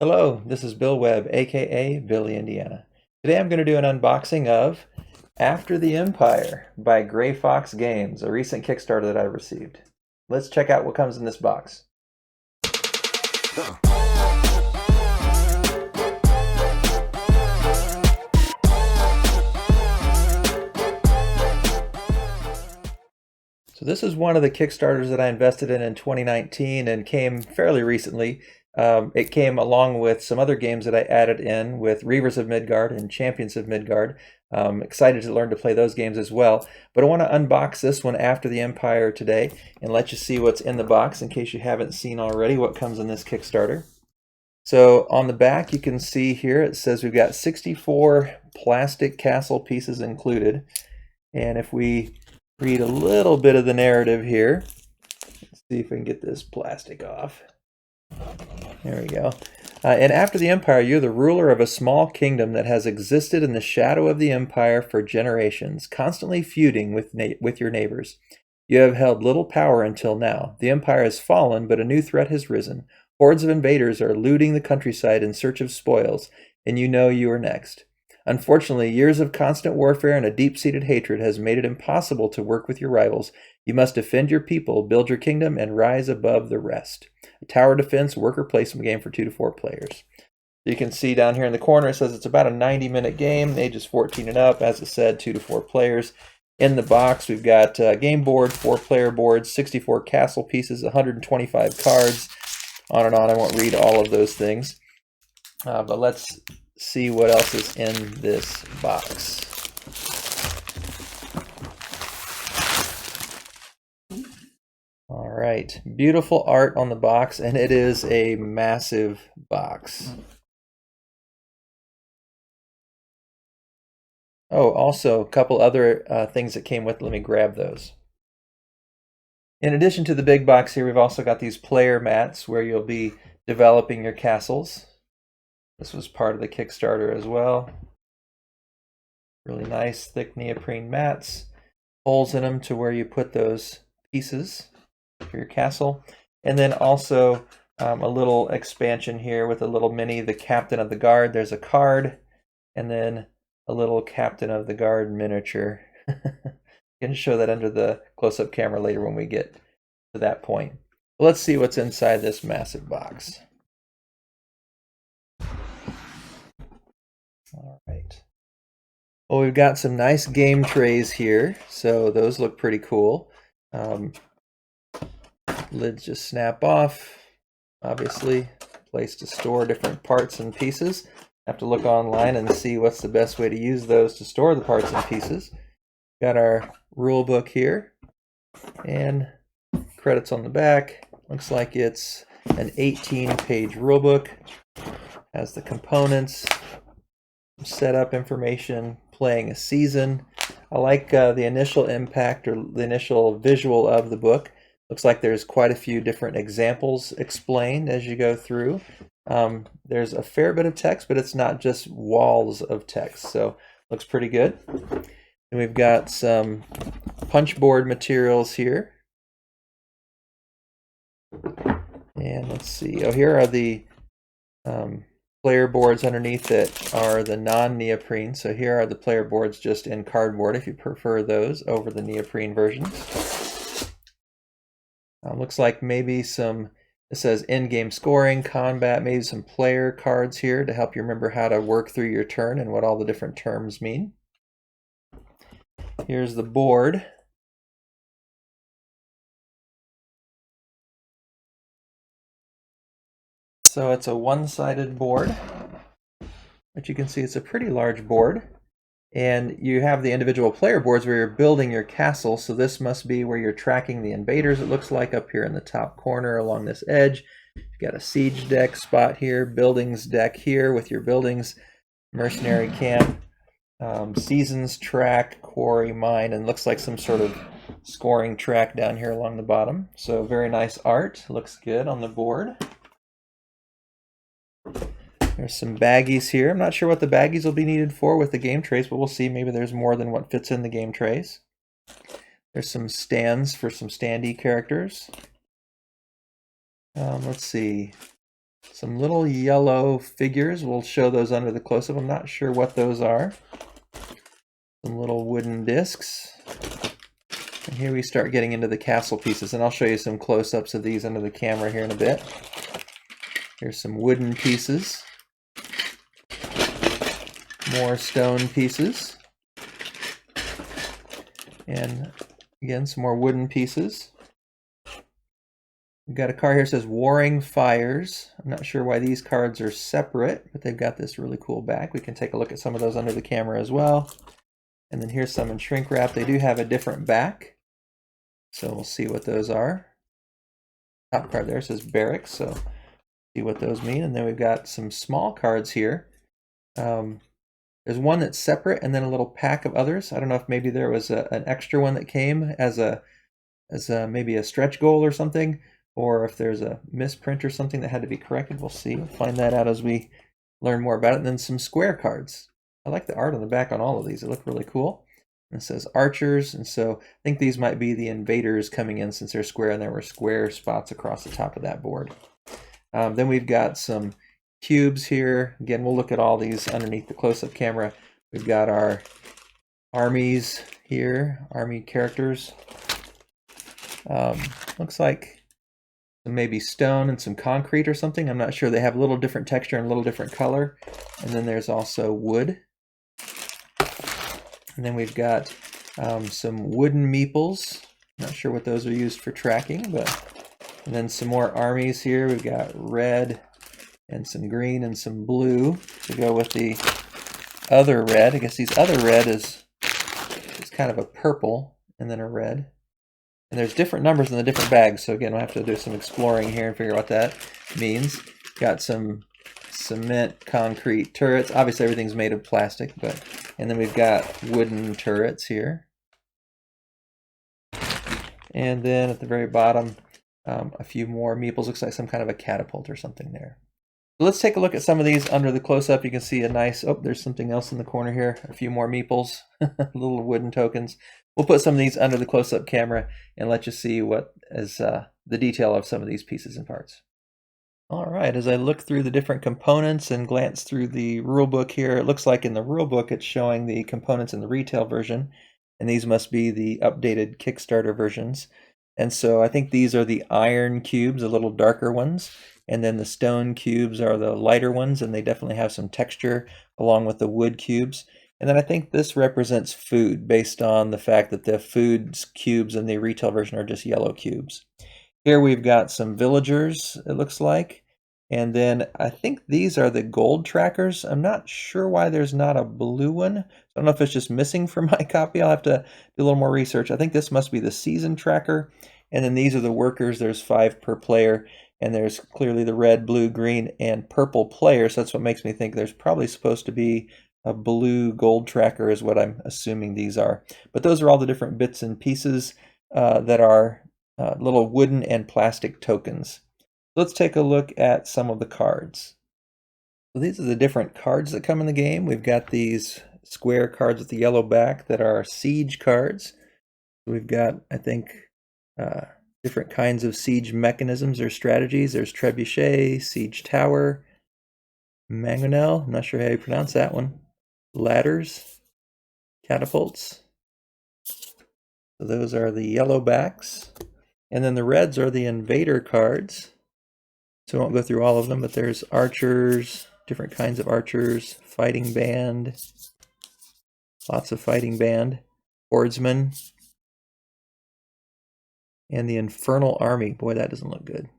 Hello, this is Bill Webb, aka Billy Indiana. Today I'm going to do an unboxing of After the Empire by Gray Fox Games, a recent Kickstarter that I received. Let's check out what comes in this box. So this is one of the Kickstarters that I invested in 2019 and came fairly recently. It came along with some other games that I added in with Reavers of Midgard and Champions of Midgard. Excited to learn to play those games as well. But I want to unbox this one After the Empire today and let you see what's in the box in case you haven't seen already what comes in this Kickstarter. So on the back you can see here it says we've got 64 plastic castle pieces included. And if we read a little bit of the narrative here, let's see if we can get this plastic off. There we go. And after the Empire, you're the ruler of a small kingdom that has existed in the shadow of the Empire for generations, constantly feuding with your neighbors. You have held little power until now. The Empire has fallen, but a new threat has risen. Hordes of invaders are looting the countryside in search of spoils, and you know you are next. Unfortunately, years of constant warfare and a deep-seated hatred has made it impossible to work with your rivals. You must defend your people, build your kingdom, and rise above the rest. A tower defense worker placement game for 2 to 4 players. You can see down here in the corner it says it's about a 90-minute game, ages 14 and up. As I said, 2 to 4 players. In the box, we've got a game board, 4-player boards, 64 castle pieces, 125 cards, on and on. I won't read all of those things. But let's see what else is in this box. All right, beautiful art on the box, and it is a massive box. Oh, also a couple other things that came with. Let me grab those. In addition to the big box here, we've also got these player mats where you'll be developing your castles. This was part of the Kickstarter as well. Really nice, thick neoprene mats. Holes in them to where you put those pieces for your castle. And then also a little expansion here with a little mini, the Captain of the Guard. There's a card, and then a little Captain of the Guard miniature. I can show that under the close-up camera later when we get to that point. But let's see what's inside this massive box. All right. Well, we've got some nice game trays here, so those look pretty cool. Lids just snap off. Obviously, place to store different parts and pieces. Have to look online and see what's the best way to use those to store the parts and pieces. Got our rule book here, and credits on the back. Looks like it's an 18-page rule book. Has the components, setup information, playing a season. I like the initial impact or the initial visual of the book. Looks like there's quite a few different examples explained as you go through. There's a fair bit of text, but it's not just walls of text, so looks pretty good. And we've got some punchboard materials here. And let's see. Oh, here are the player boards underneath that are the non-neoprene. So here are the player boards just in cardboard if you prefer those over the neoprene versions. Looks like maybe some, it says in-game scoring, combat, maybe some player cards here to help you remember how to work through your turn and what all the different terms mean. Here's the board. So it's a one-sided board, but you can see it's a pretty large board. And you have the individual player boards where you're building your castle. So this must be where you're tracking the invaders, it looks like, up here in the top corner along this edge. You've got a siege deck spot here, buildings deck here with your buildings, mercenary camp, seasons track, quarry, mine, and looks like some sort of scoring track down here along the bottom. So very nice art, looks good on the board. There's some baggies here. I'm not sure what the baggies will be needed for with the game trays, but we'll see. Maybe there's more than what fits in the game trays. There's some stands for some standee characters. Let's see. Some little yellow figures. We'll show those under the close-up. I'm not sure what those are. Some little wooden discs. And here we start getting into the castle pieces, and I'll show you some close-ups of these under the camera here in a bit. Here's some wooden pieces. More stone pieces. And again, some more wooden pieces. We've got a card here that says Warring Fires. I'm not sure why these cards are separate, but they've got this really cool back. We can take a look at some of those under the camera as well. And then here's some in shrink wrap. They do have a different back, so we'll see what those are. Top card there says Barracks, so see what those mean. And then we've got some small cards here. There's one that's separate and then a little pack of others. I don't know if maybe there was an extra one that came as maybe a stretch goal or something, or if there's a misprint or something that had to be corrected. We'll see. We'll find that out as we learn more about it. And then some square cards. I like the art on the back on all of these. They look really cool. And it says Archers, and so I think these might be the invaders coming in since they're square, and there were square spots across the top of that board. Then we've got some cubes here. Again, we'll look at all these underneath the close-up camera. We've got our armies here, army characters. Looks like maybe stone and some concrete or something. I'm not sure. They have a little different texture and a little different color. And then there's also wood. And then we've got some wooden meeples. Not sure what those are used for tracking, but and then some more armies here. We've got red and some green and some blue to go with the other red. I guess these other red is kind of a purple and then a red. And there's different numbers in the different bags, so again, we'll have to do some exploring here and figure out what that means. Got some cement concrete turrets. Obviously everything's made of plastic, but and then we've got wooden turrets here. And then at the very bottom, a few more meeples. Looks like some kind of a catapult or something there. So let's take a look at some of these under the close-up. You can see a nice, oh, there's something else in the corner here. A few more meeples, little wooden tokens. We'll put some of these under the close-up camera and let you see what is the detail of some of these pieces and parts. All right, as I look through the different components and glance through the rule book here, it looks like in the rule book it's showing the components in the retail version, and these must be the updated Kickstarter versions. And so I think these are the iron cubes, the little darker ones, and then the stone cubes are the lighter ones, and they definitely have some texture along with the wood cubes. And then I think this represents food based on the fact that the food cubes in the retail version are just yellow cubes. Here we've got some villagers, it looks like. And then I think these are the gold trackers. I'm not sure why there's not a blue one. I don't know if it's just missing from my copy. I'll have to do a little more research. I think this must be the season tracker. And then these are the workers. There's 5 per player. And there's clearly the red, blue, green, and purple players. So that's what makes me think there's probably supposed to be a blue gold tracker is what I'm assuming these are. But those are all the different bits and pieces that are little wooden and plastic tokens. Let's take a look at some of the cards. So these are the different cards that come in the game. We've got these square cards with the yellow back that are siege cards. We've got, I think, different kinds of siege mechanisms or strategies. There's trebuchet, siege tower, mangonel, I'm not sure how you pronounce that one, ladders, catapults. So those are the yellow backs. And then the reds are the invader cards. So I won't go through all of them, but there's archers, different kinds of archers, fighting band, lots of fighting band, hordemen, and the infernal army. Boy, that doesn't look good.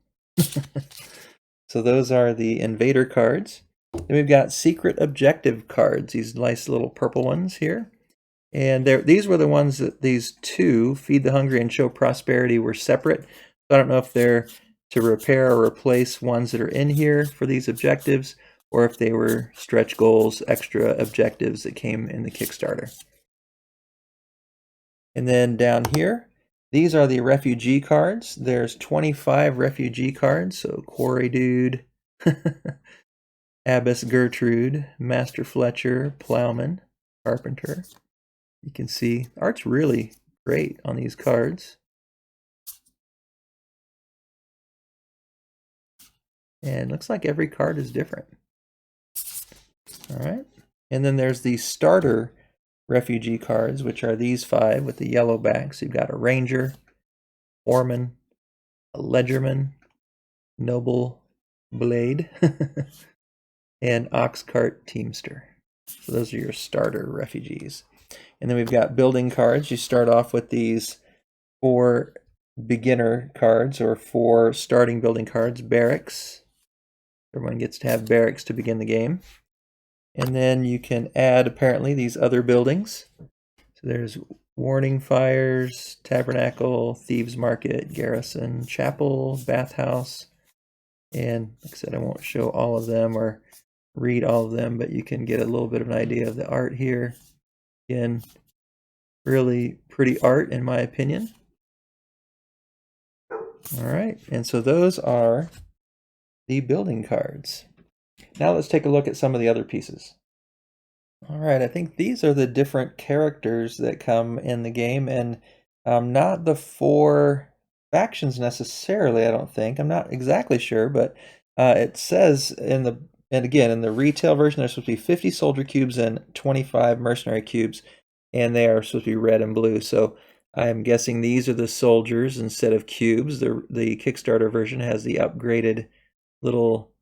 So those are the invader cards. Then we've got secret objective cards, these nice little purple ones here. And these were the ones that these two, Feed the Hungry and Show Prosperity, were separate. So I don't know if they're to repair or replace ones that are in here for these objectives, or if they were stretch goals, extra objectives that came in the Kickstarter. And then down here, these are the refugee cards. There's 25 refugee cards, so Quarry Dude, Abbess Gertrude, Master Fletcher, Plowman, Carpenter. You can see art's really great on these cards. And looks like every card is different. All right. And then there's the starter refugee cards, which are these 5 with the yellow backs. You've got a ranger, foreman, a ledgerman, noble blade, and ox cart teamster. So those are your starter refugees. And then we've got building cards. You start off with these 4 beginner cards or 4 starting building cards. Barracks. Everyone gets to have barracks to begin the game. And then you can add, apparently, these other buildings. So there's warning fires, tabernacle, thieves market, garrison, chapel, bathhouse. And like I said, I won't show all of them or read all of them, but you can get a little bit of an idea of the art here. Again, really pretty art in my opinion. All right, and so those are the building cards. Now let's take a look at some of the other pieces. All right, I think these are the different characters that come in the game, and not the 4 factions necessarily, I don't think. I'm not exactly sure, but it says in the, and again, in the retail version, there's supposed to be 50 soldier cubes and 25 mercenary cubes, and they are supposed to be red and blue. So I'm guessing these are the soldiers instead of cubes. The Kickstarter version has the upgraded little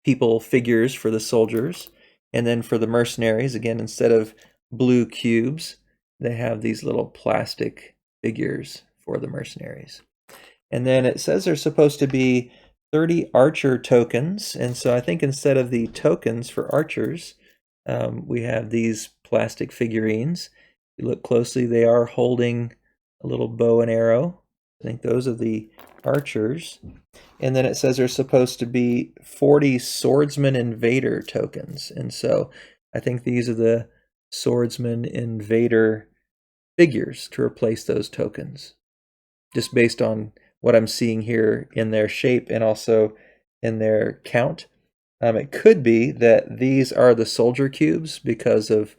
people figures for the soldiers. And then for the mercenaries, again, instead of blue cubes, they have these little plastic figures for the mercenaries. And then it says there's supposed to be 30 archer tokens. And so I think instead of the tokens for archers, we have these plastic figurines. If you look closely, they are holding a little bow and arrow. I think those are the archers. And then it says there's supposed to be 40 swordsman invader tokens. And so I think these are the swordsman invader figures to replace those tokens, just based on what I'm seeing here in their shape and also in their count. It could be that these are the soldier cubes because of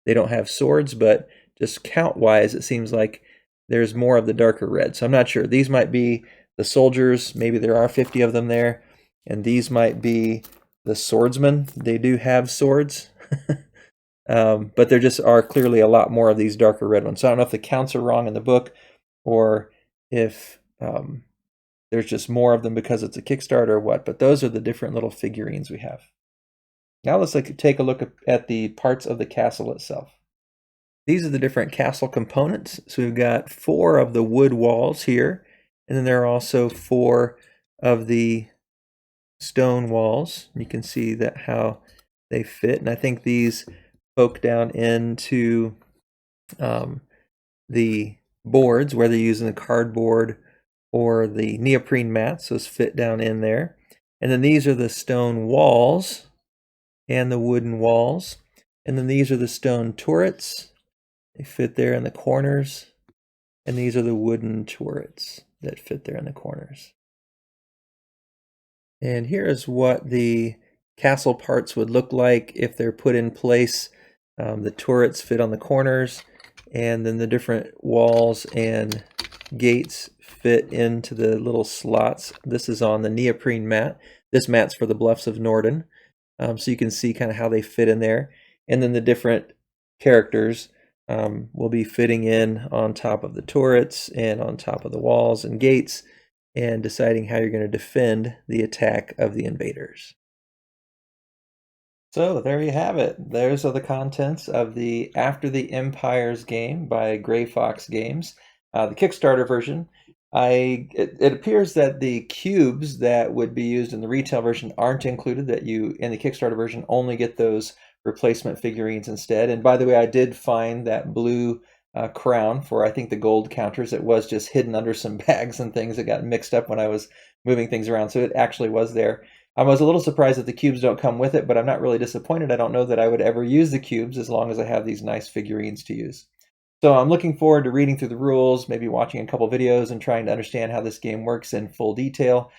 they don't have swords, but just count-wise, it seems like there's more of the darker red. So I'm not sure. These might be the soldiers. Maybe there are 50 of them there. And these might be the swordsmen. They do have swords. But there just are clearly a lot more of these darker red ones. So I don't know if the counts are wrong in the book or if there's just more of them because it's a Kickstarter or what. But those are the different little figurines we have. Now let's take a look at the parts of the castle itself. These are the different castle components. So we've got 4 of the wood walls here, and then there are also 4 of the stone walls. You can see that how they fit, and I think these poke down into the boards, whether you're using the cardboard or the neoprene mats. Those fit down in there. And then these are the stone walls and the wooden walls. And then these are the stone turrets. They fit there in the corners. And these are the wooden turrets that fit there in the corners. And here is what the castle parts would look like if they're put in place. The turrets fit on the corners, and then the different walls and gates fit into the little slots. This is on the neoprene mat. This mat's for the Bluffs of Norden. So you can see kind of how they fit in there. And then the different characters will be fitting in on top of the turrets and on top of the walls and gates and deciding how you're going to defend the attack of the invaders. So there you have it. Those are the contents of the After the Empires game by Gray Fox Games, the Kickstarter version. It appears that the cubes that would be used in the retail version aren't included, that you, in the Kickstarter version, only get those replacement figurines instead. And by the way, I did find that blue crown for, I think, the gold counters. It was just hidden under some bags and things that got mixed up when I was moving things around, so it actually was there. I was a little surprised that the cubes don't come with it, but I'm not really disappointed. I don't know that I would ever use the cubes as long as I have these nice figurines to use. So I'm looking forward to reading through the rules, maybe watching a couple videos and trying to understand how this game works in full detail,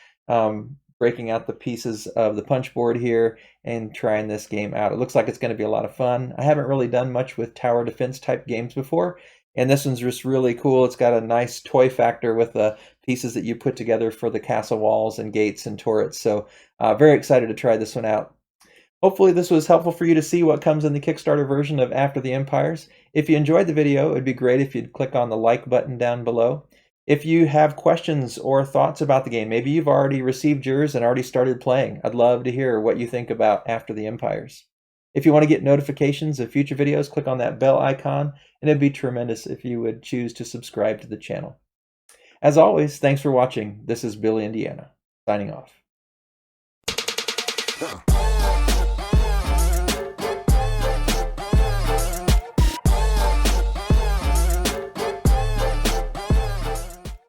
breaking out the pieces of the punch board here and trying this game out. It looks like it's going to be a lot of fun. I haven't really done much with tower defense type games before, And this one's just really cool. It's got a nice toy factor with the pieces that you put together for the castle walls and gates and turrets. So very excited to try this one out. Hopefully this was helpful for you to see what comes in the Kickstarter version of After the Empires. If you enjoyed the video, it'd be great if you'd click on the like button down below. If you have questions or thoughts about the game, maybe you've already received yours and already started playing, I'd love to hear what you think about After the Empires. If you want to get notifications of future videos, click on that bell icon, and it'd be tremendous if you would choose to subscribe to the channel. As always, thanks for watching. This is Billy Indiana, signing off.